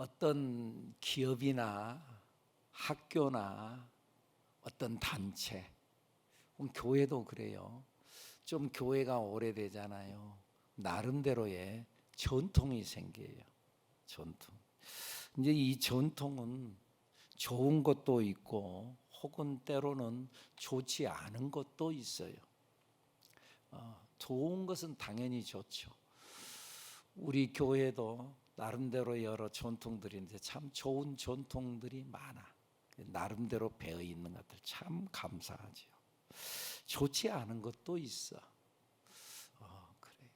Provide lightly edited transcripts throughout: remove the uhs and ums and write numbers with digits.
어떤 기업이나 학교나 어떤 단체, 교회도 그래요. 좀 교회가 오래되잖아요. 나름대로의 전통이 생겨요. 전통. 이제 이 전통은 좋은 것도 있고 혹은 때로는 좋지 않은 것도 있어요. 좋은 것은 당연히 좋죠. 우리 교회도 나름대로 여러 전통들이 있는데 참 좋은 전통들이 많아. 나름대로 배어 있는 것들 참 감사하죠. 좋지 않은 것도 있어. 그래요.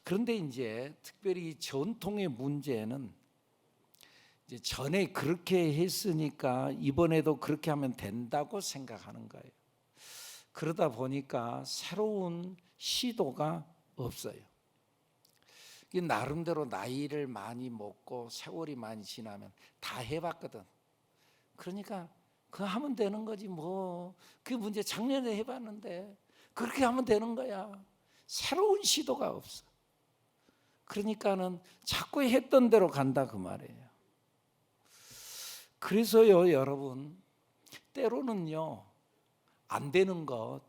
그런데 이제 특별히 전통의 문제는 이제 전에 그렇게 했으니까 이번에도 그렇게 하면 된다고 생각하는 거예요. 그러다 보니까 새로운 시도가 없어요. 나름대로 나이를 많이 먹고 세월이 많이 지나면 다 해봤거든. 그러니까 그거 하면 되는 거지 뭐. 그 문제 작년에 해봤는데 그렇게 하면 되는 거야. 새로운 시도가 없어. 그러니까는 자꾸 했던 대로 간다 그 말이에요. 그래서요 여러분, 때로는요 안 되는 것,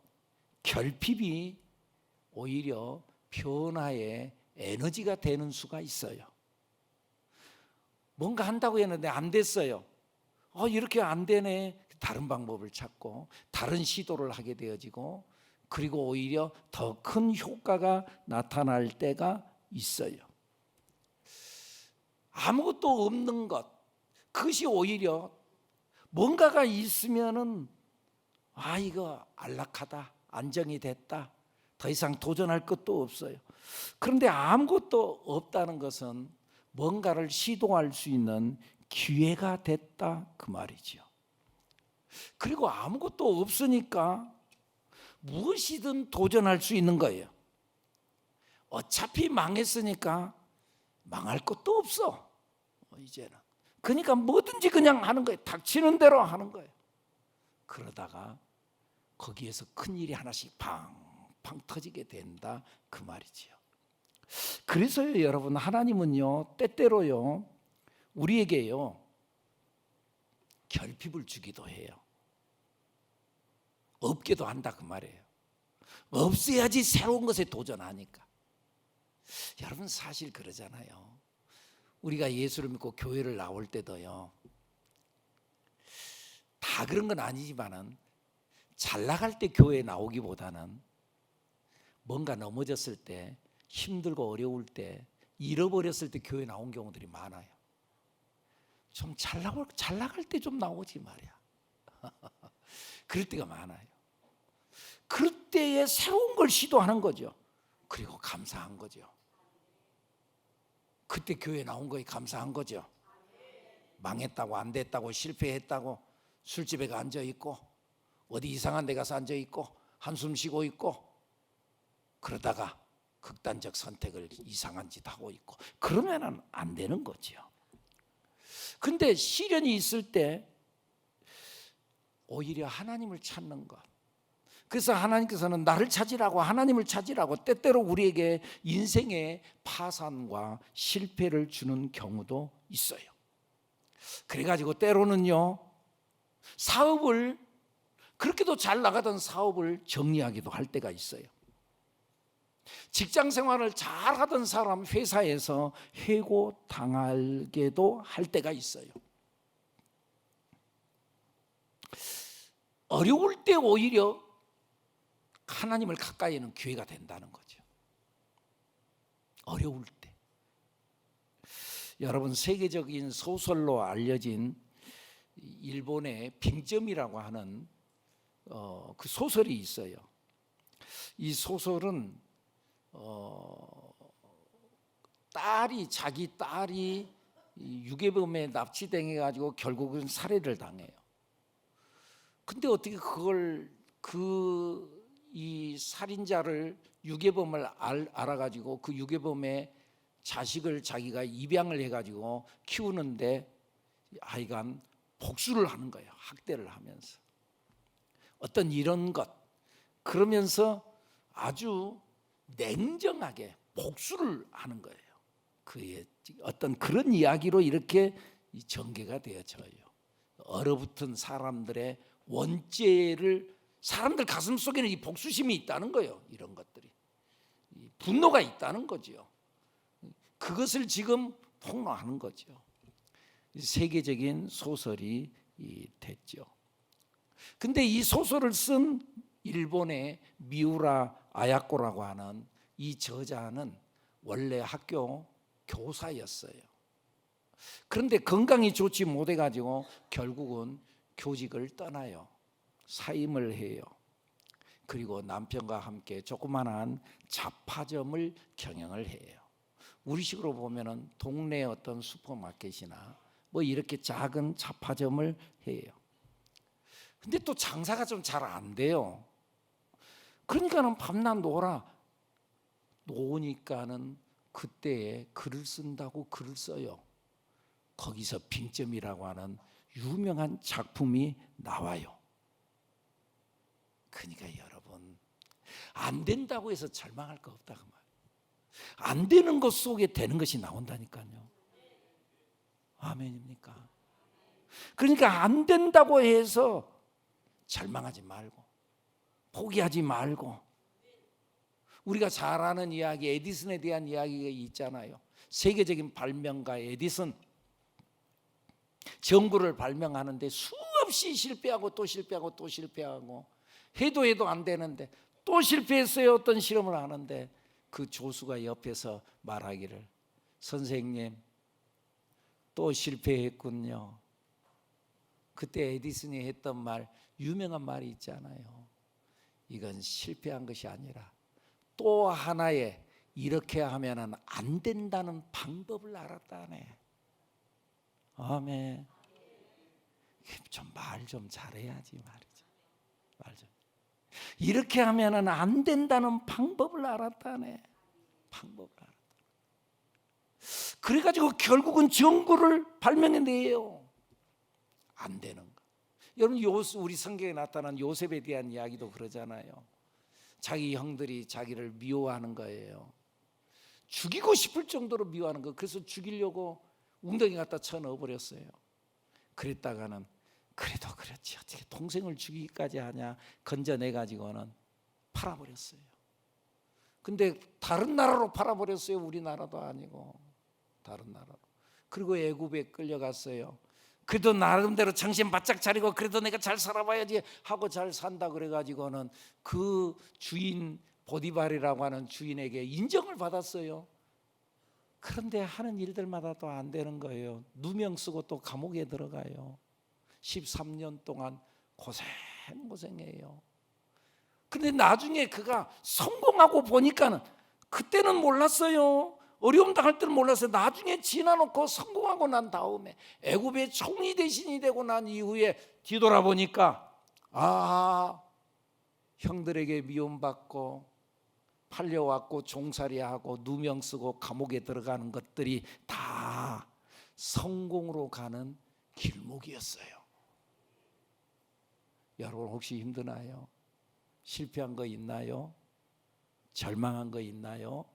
결핍이 오히려 변화의 에너지가 되는 수가 있어요. 뭔가 한다고 했는데 안 됐어요. 이렇게 안 되네. 다른 방법을 찾고 다른 시도를 하게 되어지고, 그리고 오히려 더 큰 효과가 나타날 때가 있어요. 아무것도 없는 것, 그것이 오히려 뭔가가 있으면은 이거 안락하다, 안정이 됐다, 더 이상 도전할 것도 없어요. 그런데 아무것도 없다는 것은 뭔가를 시도할 수 있는 기회가 됐다 그 말이죠. 그리고 아무것도 없으니까 무엇이든 도전할 수 있는 거예요. 어차피 망했으니까 망할 것도 없어 이제는. 그러니까 뭐든지 그냥 하는 거예요. 닥치는 대로 하는 거예요. 그러다가 거기에서 큰 일이 하나씩 팡팡 터지게 된다 그 말이지요. 그래서요 여러분, 하나님은요 때때로요 우리에게요 결핍을 주기도 해요. 없게도 한다 그 말이에요. 없어야지 새로운 것에 도전하니까. 여러분 사실 그러잖아요. 우리가 예수를 믿고 교회를 나올 때도요, 다 그런 건 아니지만은 잘 나갈 때 교회에 나오기보다는 뭔가 넘어졌을 때, 힘들고 어려울 때, 잃어버렸을 때 교회 나온 경우들이 많아요. 좀 잘 나갈 때 좀 나오지 말이야. 그럴 때가 많아요. 그럴 때에 새로운 걸 시도하는 거죠. 그리고 감사한 거죠. 그때 교회 나온 거에 감사한 거죠. 망했다고, 안 됐다고, 실패했다고 술집에 앉아있고 어디 이상한 데 가서 앉아있고 한숨 쉬고 있고, 그러다가 극단적 선택을 이상한 짓 하고 있고, 그러면 안 되는 거죠. 근데 시련이 있을 때 오히려 하나님을 찾는 것, 그래서 하나님께서는 나를 찾으라고, 하나님을 찾으라고 때때로 우리에게 인생의 파산과 실패를 주는 경우도 있어요. 그래가지고 때로는요 사업을, 그렇게도 잘 나가던 사업을 정리하기도 할 때가 있어요. 직장 생활을 잘 하던 사람 회사에서 해고당하게도 할 때가 있어요. 어려울 때 오히려 하나님을 가까이 하는 기회가 된다는 거죠. 어려울 때. 여러분, 세계적인 소설로 알려진 일본의 빙점이라고 하는 그 소설이 있어요. 이 소설은 자기 딸이 유괴범에 납치당해가지고 결국은 살해를 당해요. 근데 어떻게 이 살인자를, 유괴범을 알아가지고 그 유괴범의 자식을 자기가 입양을 해가지고 키우는데 하여간 복수를 하는 거예요. 학대를 하면서 어떤 이런 것, 그러면서 아주 냉정하게 복수를 하는 거예요. 그의 어떤 그런 이야기로 이렇게 전개가 되어져요. 얼어붙은 사람들의 원죄를, 사람들 가슴 속에는 이 복수심이 있다는 거예요. 이런 것들이 분노가 있다는 거죠. 그것을 지금 폭로하는 거죠. 세계적인 소설이 됐죠. 근데 이 소설을 쓴 일본의 미우라 아야코라고 하는 이 저자는 원래 학교 교사였어요. 그런데 건강이 좋지 못해 가지고 결국은 교직을 떠나요. 사임을 해요. 그리고 남편과 함께 조그만한 잡화점을 경영을 해요. 우리식으로 보면은 동네 어떤 슈퍼마켓이나 뭐 이렇게 작은 잡화점을 해요. 근데 또 장사가 좀 잘 안 돼요. 그러니까는 밤낮 놓으니까는 그때에 글을 쓴다고 글을 써요. 거기서 빙점이라고 하는 유명한 작품이 나와요. 그러니까 여러분, 안 된다고 해서 절망할 거 없다 그 말. 안 되는 것 속에 되는 것이 나온다니까요. 아멘입니까? 그러니까 안 된다고 해서 절망하지 말고 포기하지 말고, 우리가 잘 아는 이야기, 에디슨에 대한 이야기가 있잖아요. 세계적인 발명가 에디슨, 전구를 발명하는데 수없이 실패하고 또 실패하고 또 실패하고 해도 안 되는데 또 실패했어요. 어떤 실험을 하는데 그 조수가 옆에서 말하기를, 선생님 또 실패했군요. 그때 에디슨이 했던 말, 유명한 말이 있잖아요. 이건 실패한 것이 아니라 또 하나의 이렇게 하면 안 된다는 방법을 알았다네. 아멘. 좀 말 좀 잘해야지 말이죠. 말 좀. 이렇게 하면 안 된다는 방법을 알았다네. 방법을 알았다. 그래가지고 결국은 전구를 발명해내요. 안 되는 거. 여러분, 우리 성경에 나타난 요셉에 대한 이야기도 그러잖아요. 자기 형들이 자기를 미워하는 거예요. 죽이고 싶을 정도로 미워하는 거. 그래서 죽이려고 웅덩이 갖다 쳐 넣어버렸어요. 그랬다가는 그래도 그렇지, 어떻게 동생을 죽이기까지 하냐, 건져내가지고는 팔아버렸어요. 근데 다른 나라로 팔아버렸어요. 우리나라도 아니고 다른 나라로. 그리고 애굽에 끌려갔어요. 그래도 나름대로 정신 바짝 차리고 그래도 내가 잘 살아봐야지 하고 잘 산다 그래가지고는 그 주인, 보디발이라고 하는 주인에게 인정을 받았어요. 그런데 하는 일들마다 또 안 되는 거예요. 누명 쓰고 또 감옥에 들어가요. 13년 동안 고생해요. 그런데 나중에 그가 성공하고 보니까는, 그때는 몰랐어요. 어려움 당할 때는 몰랐어요. 나중에 지나놓고 성공하고 난 다음에 애굽의 총리 대신이 되고 난 이후에 뒤돌아보니까, 형들에게 미움받고 팔려왔고 종살이하고 누명 쓰고 감옥에 들어가는 것들이 다 성공으로 가는 길목이었어요. 여러분, 혹시 힘드나요? 실패한 거 있나요? 절망한 거 있나요?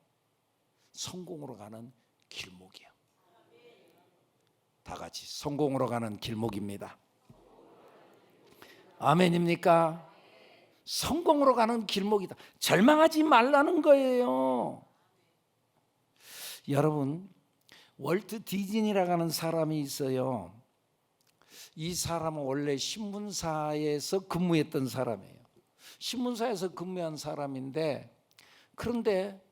성공으로 가는 길목이요. 다 같이 성공으로 가는 길목입니다. 아멘입니까? 성공으로 가는 길목이다. 절망하지 말라는 거예요. 여러분, 월트 디즈니라고 하는 사람이 있어요. 이 사람은 원래 신문사에서 근무했던 사람이에요. 신문사에서 근무한 사람인데, 그런데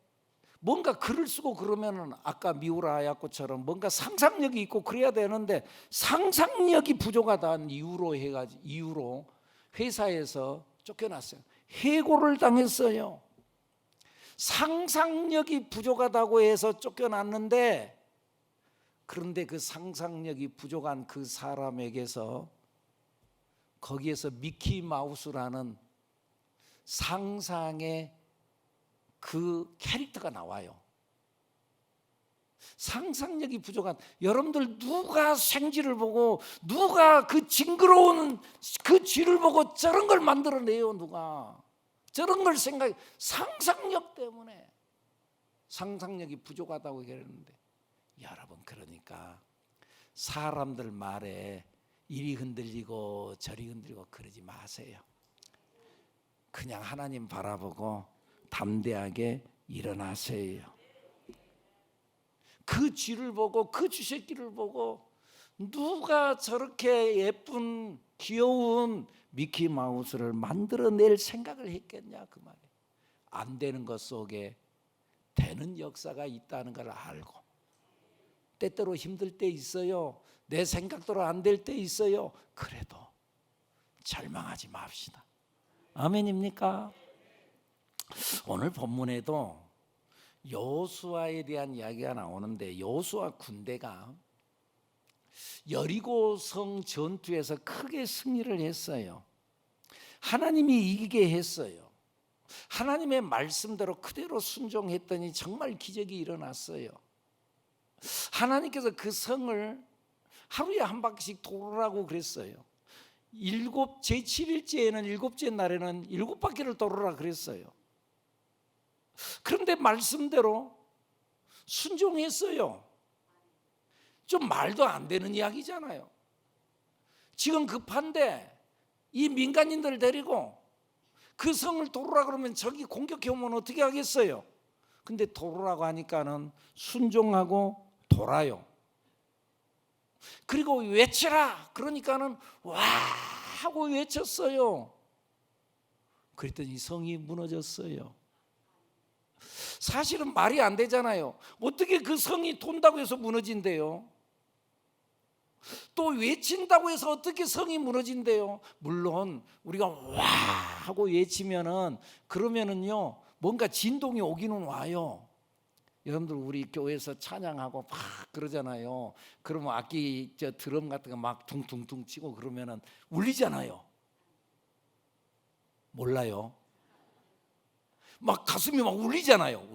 뭔가 글을 쓰고 그러면은 아까 미우라 아야코처럼 뭔가 상상력이 있고 그래야 되는데, 상상력이 부족하다는 이유로 회사에서 쫓겨났어요. 해고를 당했어요. 상상력이 부족하다고 해서 쫓겨났는데, 그런데 그 상상력이 부족한 그 사람에게서 거기에서 미키 마우스라는 상상의 그 캐릭터가 나와요. 상상력이 부족한, 여러분들 누가 생쥐를 보고, 누가 그 징그러운 그 쥐를 보고 저런 걸 만들어내요? 누가 저런 걸 상상력 때문에. 상상력이 부족하다고 얘기했는데, 여러분, 그러니까 사람들 말에 이리 흔들리고 저리 흔들리고 그러지 마세요. 그냥 하나님 바라보고 담대하게 일어나세요. 그 쥐를 보고, 그 쥐새끼를 보고 누가 저렇게 예쁜 귀여운 미키마우스를 만들어낼 생각을 했겠냐, 그 말이에요. 안 되는 것 속에 되는 역사가 있다는 걸 알고, 때때로 힘들 때 있어요. 내 생각대로 안 될 때 있어요. 그래도 절망하지 맙시다. 아멘입니까? 오늘 본문에도 여호수아에 대한 이야기가 나오는데, 여호수아 군대가 여리고성 전투에서 크게 승리를 했어요. 하나님이 이기게 했어요. 하나님의 말씀대로 그대로 순종했더니 정말 기적이 일어났어요. 하나님께서 그 성을 하루에 한 바퀴씩 돌으라고 그랬어요. 제7일째에는, 일곱째 날에는 7바퀴를 돌으라 그랬어요. 그런데 말씀대로 순종했어요. 좀 말도 안 되는 이야기잖아요. 지금 급한데 이 민간인들 데리고 그 성을 돌으라 그러면 저기 공격해 오면 어떻게 하겠어요? 근데 돌으라고 하니까는 순종하고 돌아요. 그리고 외치라 그러니까는 와 하고 외쳤어요. 그랬더니 성이 무너졌어요. 사실은 말이 안 되잖아요. 어떻게 그 성이 돈다고 해서 무너진대요? 또 외친다고 해서 어떻게 성이 무너진대요? 물론 우리가 와 하고 외치면은, 그러면은요 뭔가 진동이 오기는 와요. 여러분들 우리 교회에서 찬양하고 막 그러잖아요. 그러면 악기 드럼 같은 거 막 둥둥둥 치고 그러면은 울리잖아요. 몰라요? 막 가슴이 막 울리잖아요.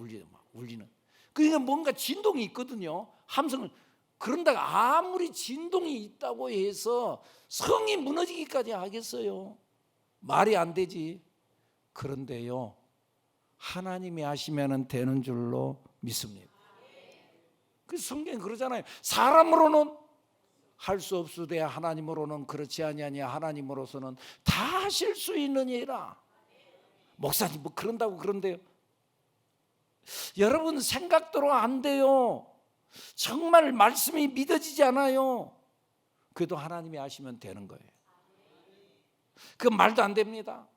울리는. 그러니까 뭔가 진동이 있거든요. 함성을. 그런다가 아무리 진동이 있다고 해서 성이 무너지기까지 하겠어요? 말이 안 되지. 그런데요, 하나님이 하시면 되는 줄로 믿습니다. 그래서 성경이 그러잖아요. 사람으로는 할 수 없으되 하나님으로는 그렇지 아니하냐. 하나님으로서는 다 하실 수 있느니라. 목사님 뭐 그런다고 그런데요. 여러분 생각대로 안 돼요. 정말 말씀이 믿어지지 않아요. 그래도 하나님이 하시면 되는 거예요. 그건 말도 안 됩니다.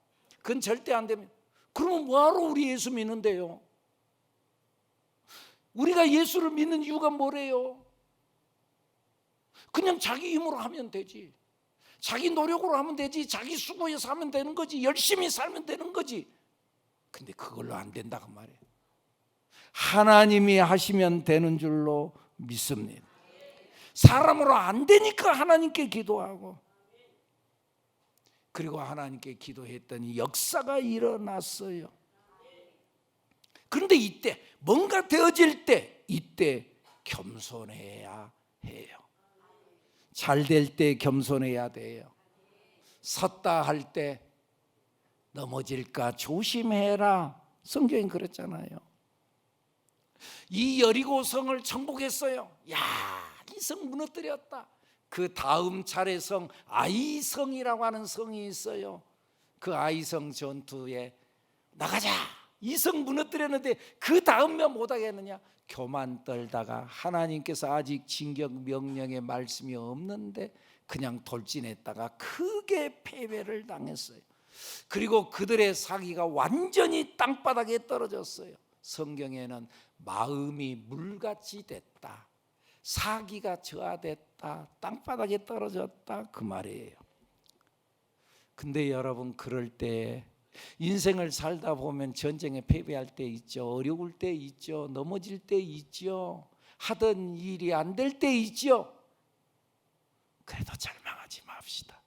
그건 절대 안 됩니다. 그러면 뭐하러 우리 예수 믿는데요? 우리가 예수를 믿는 이유가 뭐래요? 그냥 자기 힘으로 하면 되지. 자기 노력으로 하면 되지. 자기 수고해서 하면 되는 거지. 열심히 살면 되는 거지. 근데 그걸로 안 된다고 말이에요. 하나님이 하시면 되는 줄로 믿습니다. 사람으로 안 되니까 하나님께 기도하고, 그리고 하나님께 기도했더니 역사가 일어났어요. 그런데 이때 뭔가 되어질 때, 이때 겸손해야 해요. 잘 될 때 겸손해야 돼요. 섰다 할 때 넘어질까 조심해라. 성경이 그랬잖아요. 이 여리고성을 정복했어요. 야, 이 성 무너뜨렸다. 그 다음 차례 성 아이성이라고 하는 성이 있어요. 그 아이성 전투에 나가자. 이 성 무너뜨렸는데 그 다음에 못하겠느냐? 교만 떨다가 하나님께서 아직 진격 명령의 말씀이 없는데 그냥 돌진했다가 크게 패배를 당했어요. 그리고 그들의 사기가 완전히 땅바닥에 떨어졌어요. 성경에는 마음이 물같이 됐다, 사기가 저하됐다, 땅바닥에 떨어졌다, 그 말이에요. 근데 여러분, 그럴 때 인생을 살다 보면 전쟁에 패배할 때 있죠. 어려울 때 있죠. 넘어질 때 있죠. 하던 일이 안 될 때 있죠. 그래도 절망하지 맙시다.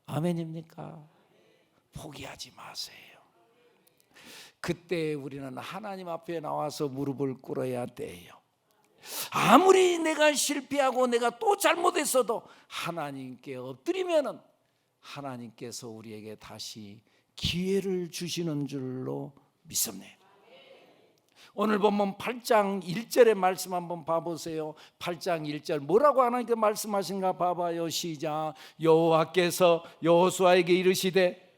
아멘입니까? 포기하지 마세요. 그때 우리는 하나님 앞에 나와서 무릎을 꿇어야 돼요. 아무리 내가 실패하고 내가 또 잘못했어도 하나님께 엎드리면은 하나님께서 우리에게 다시 기회를 주시는 줄로 믿습니다. 오늘 보면 8장 1절의 말씀 한번 봐보세요. 8장 1절 뭐라고 하나님께 말씀하신가 봐봐요. 시작. 여호와께서 여호수아에게 이르시되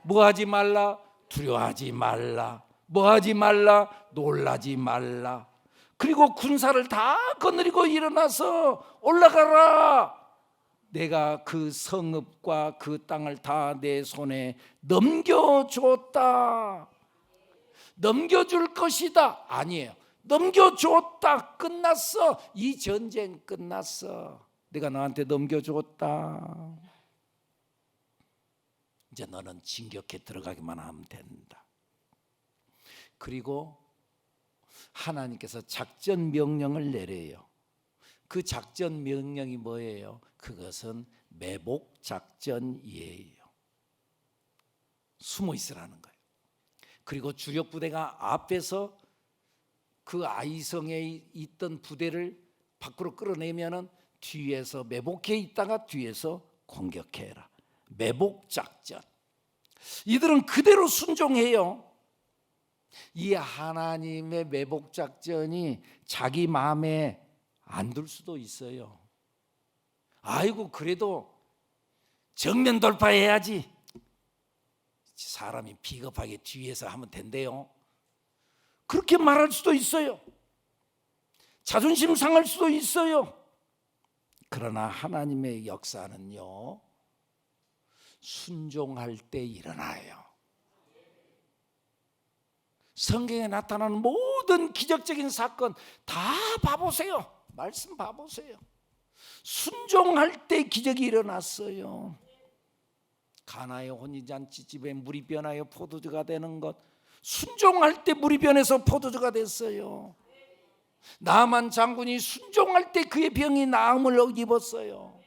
뭐하지 말라? 두려워하지 말라. 뭐하지 말라? 놀라지 말라. 그리고 군사를 다 거느리고 일어나서 올라가라. 내가 그 성읍과 그 땅을 다 내 손에 넘겨줬다. 넘겨줄 것이다. 아니에요. 넘겨줬다. 끝났어. 이 전쟁 끝났어. 내가 너한테 넘겨줬다. 이제 너는 진격해 들어가기만 하면 된다. 그리고 하나님께서 작전 명령을 내려요. 그 작전 명령이 뭐예요? 그것은 매복 작전이에요. 숨어 있으라는 거예요. 그리고 주력 부대가 앞에서 그 아이성에 있던 부대를 밖으로 끌어내면은 뒤에서 매복해 있다가 뒤에서 공격해라. 매복 작전. 이들은 그대로 순종해요. 이 하나님의 매복 작전이 자기 마음에 안 들 수도 있어요. 아이고 그래도 정면 돌파해야지. 사람이 비겁하게 뒤에서 하면 된대요. 그렇게 말할 수도 있어요. 자존심 상할 수도 있어요. 그러나 하나님의 역사는요, 순종할 때 일어나요. 성경에 나타나는 모든 기적적인 사건 다 봐보세요. 말씀 봐보세요. 순종할 때 기적이 일어났어요. 가나의 혼인잔치집에 물이 변하여 포도주가 되는 것, 순종할 때 물이 변해서 포도주가 됐어요. 나만 장군이 순종할 때 그의 병이 나음을 입었어요.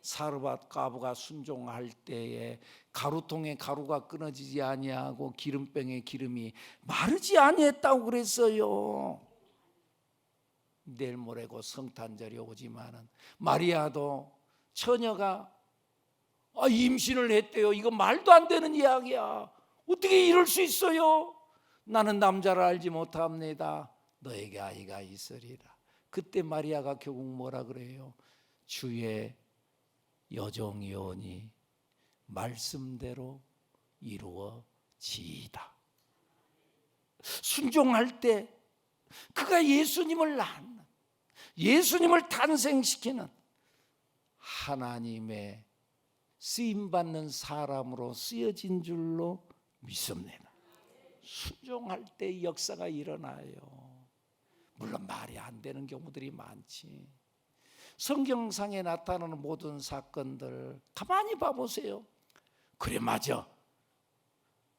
사르밧 과부가 순종할 때에 가루통에 가루가 끊어지지 아니하고 기름병에 기름이 마르지 아니했다고 그랬어요. 내일 모레고 성탄절이 오지만은 마리아도 처녀가 임신을 했대요. 이거 말도 안 되는 이야기야. 어떻게 이럴 수 있어요? 나는 남자를 알지 못합니다. 너에게 아이가 있으리라. 그때 마리아가 결국 뭐라 그래요? 주의 여종이오니 말씀대로 이루어지이다. 순종할 때 그가 예수님을 낳는, 예수님을 탄생시키는 하나님의 쓰임받는 사람으로 쓰여진 줄로 믿습니다. 순종할 때 역사가 일어나요. 물론 말이 안 되는 경우들이 많지. 성경상에 나타나는 모든 사건들 가만히 봐보세요. 그래 맞아.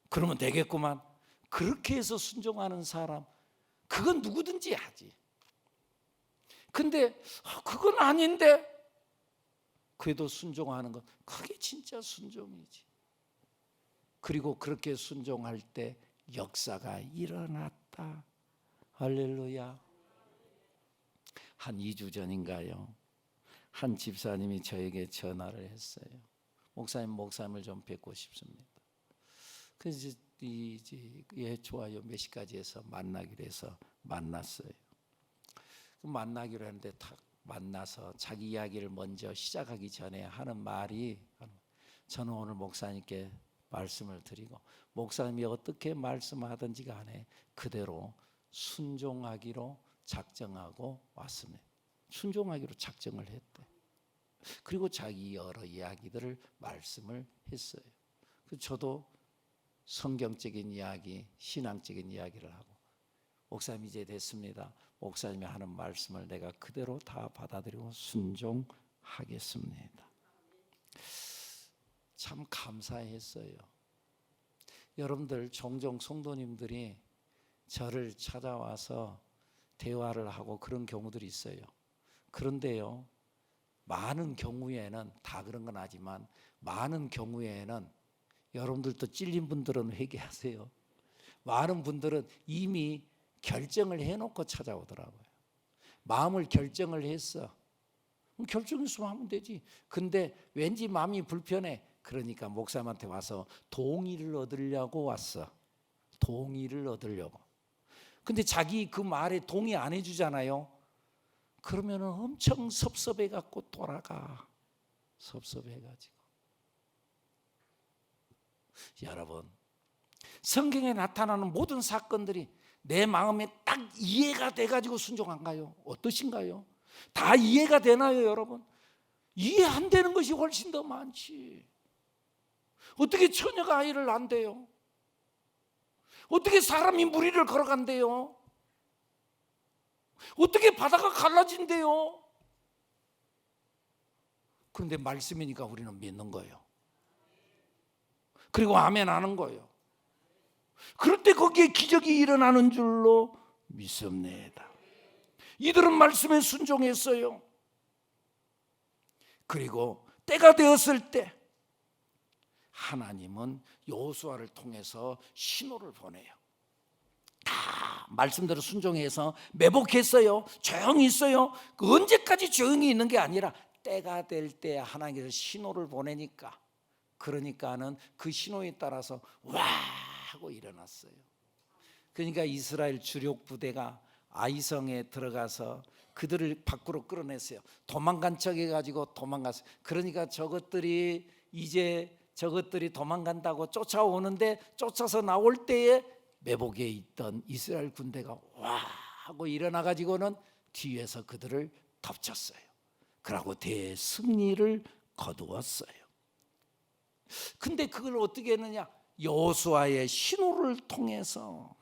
그러면 되겠구만. 그렇게 해서 순종하는 사람, 그건 누구든지 하지. 근데 그건 아닌데 그래도 순종하는 것, 그게 진짜 순종이지. 그리고 그렇게 순종할 때 역사가 일어났다. 할렐루야. 한 2주 전인가요? 한 집사님이 저에게 전화를 했어요. 목사님을 좀 뵙고 싶습니다. 그래서 예 좋아요 몇 시까지 해서 만나기로 해서 만났어요. 만나기로 했는데 딱 만나서 자기 이야기를 먼저 시작하기 전에 하는 말이, 저는 오늘 목사님께 말씀을 드리고 목사님이 어떻게 말씀하든지 간에 그대로 순종하기로 작정하고 왔습니다. 순종하기로 작정을 했대. 그리고 자기 여러 이야기들을 말씀을 했어요. 저도 성경적인 이야기, 신앙적인 이야기를 하고, 목사님 이제 됐습니다. 목사님이 하는 말씀을 내가 그대로 다 받아들이고 순종하겠습니다. 참 감사했어요. 여러분들 종종 성도님들이 저를 찾아와서 대화를 하고 그런 경우들이 있어요. 그런데요, 많은 경우에는, 다 그런 건 아니지만 많은 경우에는 여러분들도 찔린 분들은 회개하세요. 많은 분들은 이미 결정을 해놓고 찾아오더라고요. 마음을 결정을 했어. 결정했으면 하면 되지. 근데 왠지 마음이 불편해. 그러니까 목사님한테 와서 동의를 얻으려고 왔어. 동의를 얻으려고. 근데 자기 그 말에 동의 안 해주잖아요. 그러면 엄청 섭섭해갖고 돌아가. 섭섭해가지고. 여러분, 성경에 나타나는 모든 사건들이 내 마음에 딱 이해가 돼가지고 순종한가요? 어떠신가요? 다 이해가 되나요, 여러분? 이해 안 되는 것이 훨씬 더 많지. 어떻게 처녀가 아이를 낳는대요? 어떻게 사람이 무리를 걸어간대요? 어떻게 바다가 갈라진대요? 그런데 말씀이니까 우리는 믿는 거예요. 그리고 아멘 하는 거예요. 그럴 때 거기에 기적이 일어나는 줄로 믿습니다. 이들은 말씀에 순종했어요. 그리고 때가 되었을 때 하나님은 여호수아를 통해서 신호를 보내요. 다 말씀대로 순종해서 매복했어요. 조용히 있어요. 언제까지 조용히 있는 게 아니라 때가 될 때 하나님께서 신호를 보내니까, 그러니까는 그 신호에 따라서 와 하고 일어났어요. 그러니까 이스라엘 주력 부대가 아이성에 들어가서 그들을 밖으로 끌어냈어요. 도망간 척 해가지고 도망갔어요. 그러니까 저것들이 도망간다고 쫓아오는데, 쫓아서 나올 때에 매복에 있던 이스라엘 군대가 와 하고 일어나가지고는 뒤에서 그들을 덮쳤어요. 그러고 대승리를 거두었어요. 근데 그걸 어떻게 했느냐? 여호수아의 신호를 통해서.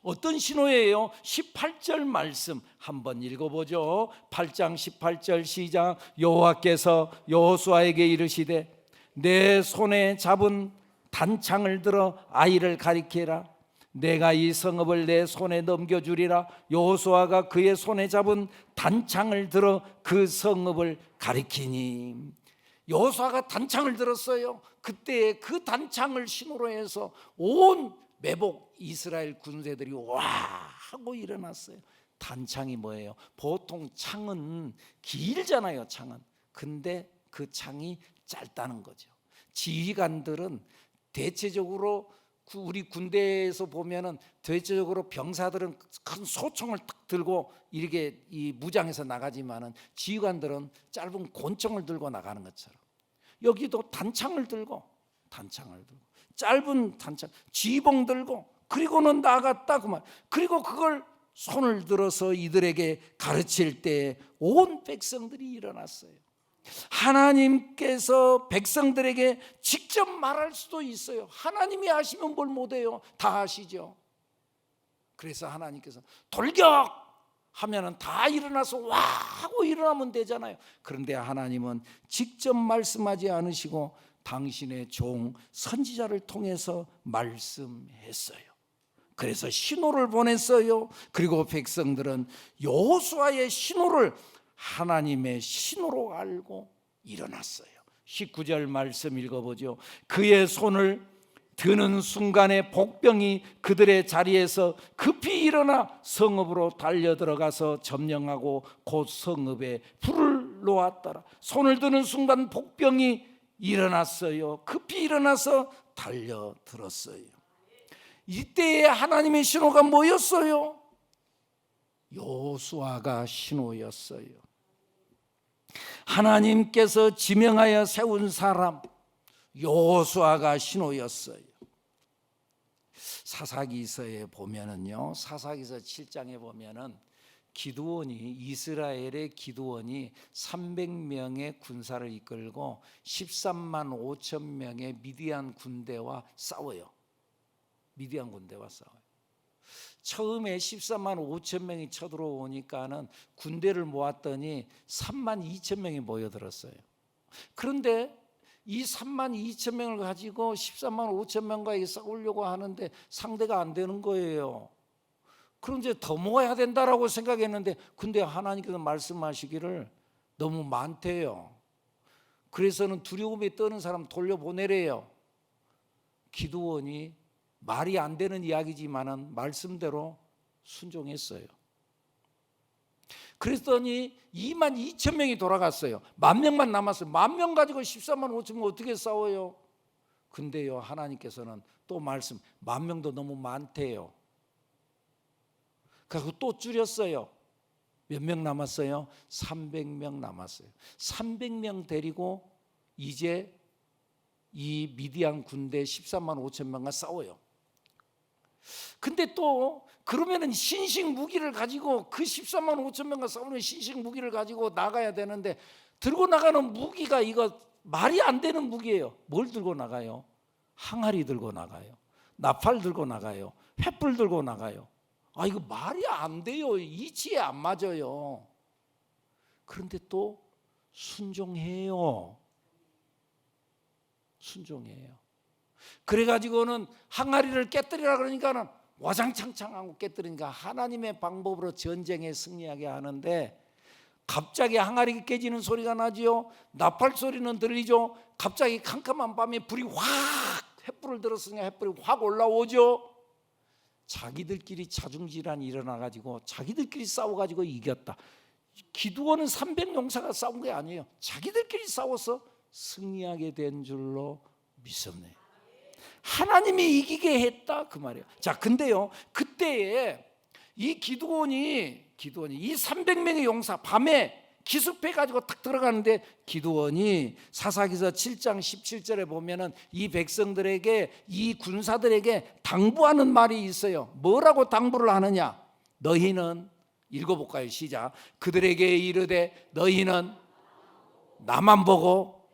어떤 신호예요? 18절 말씀 한번 읽어보죠. 8장 18절 시작. 여호와께서 여호수아에게 이르시되 내 손에 잡은 단창을 들어 아이를 가리키라. 내가 이 성읍을 내 손에 넘겨주리라. 여호수아가 그의 손에 잡은 단창을 들어 그 성읍을 가리키니. 여호수아가 단창을 들었어요. 그때 그 단창을 신호로 해서 온 매복 이스라엘 군대들이 와 하고 일어났어요. 단창이 뭐예요? 보통 창은 길잖아요. 창은. 근데 그 창이 짧다는 거죠. 지휘관들은 대체적으로 우리 군대에서 보면은 대체적으로 병사들은 큰 소총을 딱 들고 이렇게 이 무장해서 나가지만은 지휘관들은 짧은 권총을 들고 나가는 것처럼 여기도 단창을 들고 짧은 단창 지휘봉 들고 그리고는 나갔다 그 말. 그리고 그걸 손을 들어서 이들에게 가르칠 때 온 백성들이 일어났어요. 하나님께서 백성들에게 직접 말할 수도 있어요. 하나님이 하시면 뭘 못해요. 다 하시죠. 그래서 하나님께서 돌격 하면은 다 일어나서 와 하고 일어나면 되잖아요. 그런데 하나님은 직접 말씀하지 않으시고 당신의 종 선지자를 통해서 말씀했어요. 그래서 신호를 보냈어요. 그리고 백성들은 여호수아의 신호를 하나님의 신호로 알고 일어났어요. 19절 말씀 읽어보죠. 그의 손을 드는 순간에 복병이 그들의 자리에서 급히 일어나 성읍으로 달려들어가서 점령하고 곧 성읍에 불을 놓았더라. 손을 드는 순간 복병이 일어났어요. 급히 일어나서 달려들었어요. 이때에 하나님의 신호가 뭐였어요? 여호수아가 신호였어요. 하나님께서 지명하여 세운 사람 여호수아가 신호였어요. 사사기서에 보면은요, 사사기서 7장에 보면은 이스라엘의 기드온이 300명의 군사를 이끌고 13만 5천 명의 미디안 군대와 싸워요. 처음에 14만 5천 명이 쳐들어오니까는 군대를 모았더니 3만 2천 명이 모여들었어요. 그런데 이 3만 2천 명을 가지고 14만 5천 명과 싸우려고 하는데 상대가 안 되는 거예요. 그런데 더 모아야 된다라고 생각했는데 근데 하나님께서 말씀하시기를 너무 많대요. 그래서는 두려움에 떠는 사람 돌려보내래요. 기드온이 말이 안 되는 이야기지만은 말씀대로 순종했어요. 그랬더니 2만 2천 명이 돌아갔어요. 10,000명만 남았어요. 10,000명 가지고 14만 5천 명 어떻게 싸워요? 근데요, 하나님께서는 또 말씀, 10,000명도 너무 많대요. 그리고 또 줄였어요. 몇 명 남았어요? 300명 남았어요. 300명 데리고 이제 이 미디안 군대 13만 5천 명과 싸워요. 근데 또 그러면은 신식 무기를 가지고 그 14만 5천 명과 싸우는 신식 무기를 가지고 나가야 되는데, 들고 나가는 무기가 이거 말이 안 되는 무기예요. 뭘 들고 나가요? 항아리 들고 나가요. 나팔 들고 나가요. 횃불 들고 나가요. 아, 이거 말이 안 돼요. 이치에 안 맞아요. 그런데 또 순종해요. 순종해요. 그래가지고는 항아리를 깨뜨리라 그러니까는 와장창창하고 깨뜨리니까 하나님의 방법으로 전쟁에 승리하게 하는데, 갑자기 항아리 깨지는 소리가 나지요. 나팔 소리는 들리죠. 갑자기 캄캄한 밤에 불이 확, 횃불을 들었으니까 횃불이 확 올라오죠. 자기들끼리 자중질환이 일어나가지고 자기들끼리 싸워가지고 이겼다. 기드온은 300용사가 싸운 게 아니에요. 자기들끼리 싸워서 승리하게 된 줄로 믿습니다. 하나님이 이기게 했다 그 말이에요. 자, 근데요, 그때에 이 기드온이 이 300명의 용사 밤에 기습해 가지고 탁 들어가는데, 기드온이 사사기서 7장 17절에 보면은 이 백성들에게, 이 군사들에게 당부하는 말이 있어요. 뭐라고 당부를 하느냐? 너희는, 읽어볼까요? 시작. 그들에게 이르되 너희는 나만 보고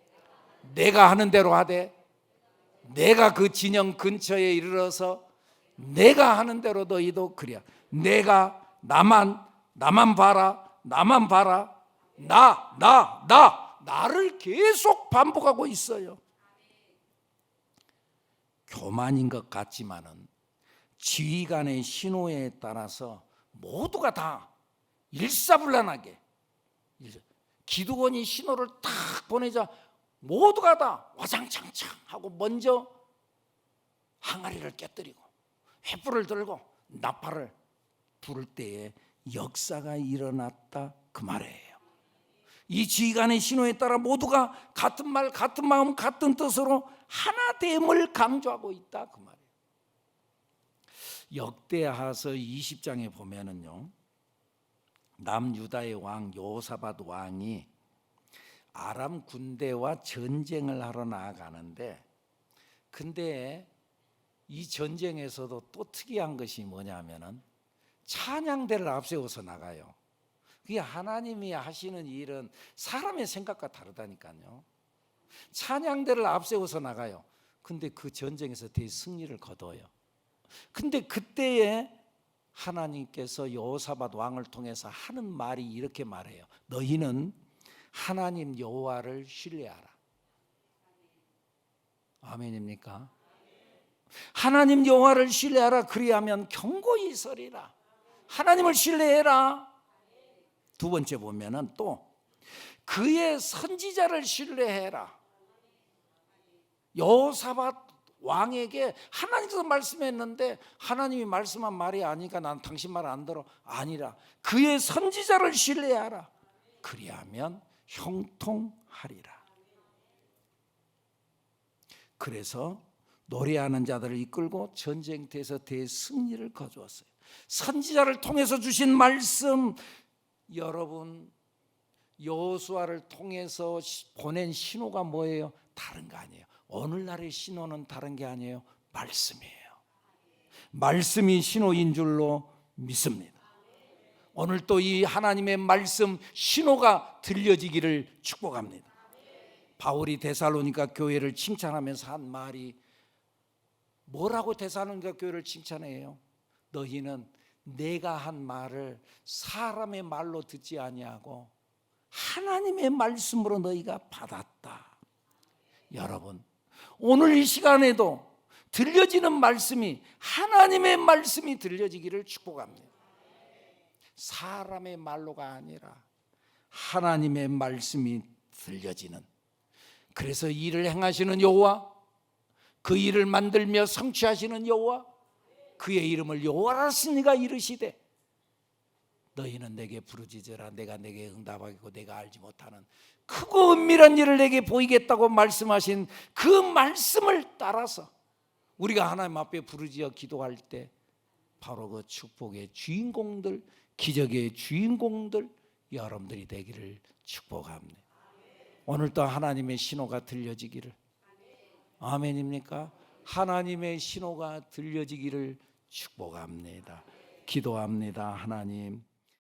내가 하는 대로 하되, 내가 그 진영 근처에 이르러서 내가 하는 대로 너희도 그래야. 내가 나만 봐라, 나만 봐라. 나를 계속 반복하고 있어요. 교만인 것 같지만은 지휘관의 신호에 따라서 모두가 다 일사불란하게, 기드온이 신호를 딱 보내자 모두가 다 와장창창 하고 먼저 항아리를 깨뜨리고 횃불을 들고 나팔을 부를 때에 역사가 일어났다 그 말이에요. 이 지휘관의 신호에 따라 모두가 같은 말, 같은 마음, 같은 뜻으로 하나됨을 강조하고 있다 그 말이에요. 역대하서 20장에 보면은요, 남유다의 왕 여호사밧 왕이 아람 군대와 전쟁을 하러 나아가는데, 근데 이 전쟁에서도 또 특이한 것이 뭐냐면은 찬양대를 앞세워서 나가요. 그게 하나님이 하시는 일은 사람의 생각과 다르다니까요. 찬양대를 앞세워서 나가요. 근데 그 전쟁에서 대승리를 거둬요. 근데 그때에 하나님께서 여호사밧 왕을 통해서 하는 말이 이렇게 말해요. 너희는 하나님 여호와를 신뢰하라. 아멘입니까? 하나님 여호와를 신뢰하라. 그리하면 경고히 서리라. 하나님을 신뢰해라. 두 번째 보면은 또 그의 선지자를 신뢰해라. 여호사밧 왕에게 하나님께서 말씀했는데 하나님이 말씀한 말이 아니니까 난 당신 말 안 들어. 아니라 그의 선지자를 신뢰하라. 그리하면 형통하리라. 그래서 노래하는 자들을 이끌고 전쟁터에서 대승리를 거두었어요. 선지자를 통해서 주신 말씀, 여러분 여호수아를 통해서 보낸 신호가 뭐예요? 다른 거 아니에요. 오늘날의 신호는 다른 게 아니에요. 말씀이에요. 말씀이 신호인 줄로 믿습니다. 오늘 또 이 하나님의 말씀 신호가 들려지기를 축복합니다. 바울이 데살로니가 교회를 칭찬하면서 한 말이 뭐라고 데살로니가 교회를 칭찬해요? 너희는 내가 한 말을 사람의 말로 듣지 아니하고 하나님의 말씀으로 너희가 받았다. 여러분, 오늘 이 시간에도 들려지는 말씀이 하나님의 말씀이 들려지기를 축복합니다. 사람의 말로가 아니라 하나님의 말씀이 들려지는, 그래서 일을 행하시는 여호와, 그 일을 만들며 성취하시는 여호와, 그의 이름을 여호와라 하시니가 이르시되 너희는 내게 부르짖으라. 내가 내게 응답하겠고 내가 알지 못하는 크고 은밀한 일을 내게 보이겠다고 말씀하신 그 말씀을 따라서 우리가 하나님 앞에 부르짖어 기도할 때 바로 그 축복의 주인공들, 기적의 주인공들 여러분들이 되기를 축복합니다. 오늘도 하나님의 신호가 들려지기를, 아멘입니까? 하나님의 신호가 들려지기를 축복합니다. 기도합니다. 하나님,